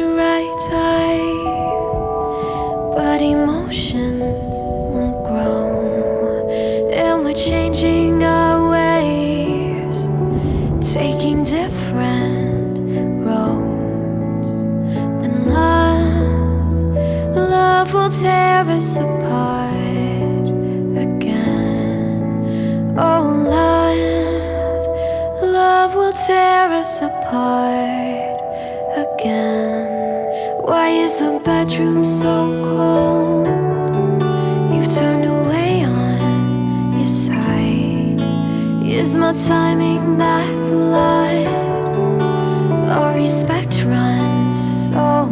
right time, but emotions won't grow, and we're changing our ways, taking different roads. And love will tear us apart again. Oh, love will tear us apart again. Why is the bedroom so cold? You've turned away on your side. Is my timing that flawed? Our respect runs so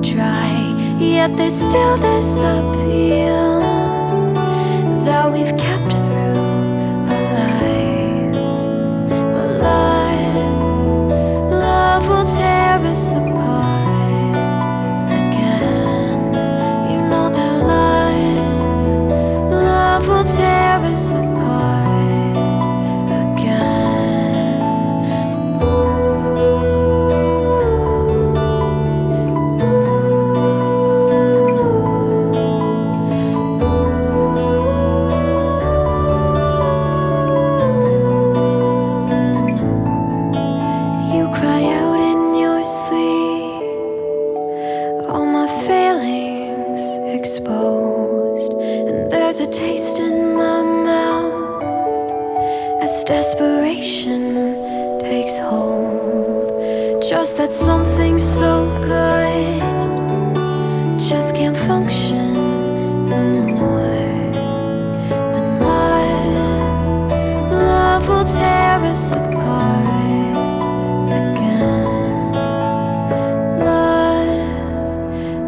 dry, yet there's still this appeal that we've kept through our lives. But love will tear us apart again. You know that love will tear us apart again. You cry out in your sleep, all my failings exposed, and there's a taste in my mouth as desperation takes hold. Just that something so good just can't function no more. Then love will tear us apart again.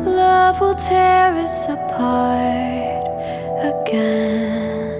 Love will tear us apart again.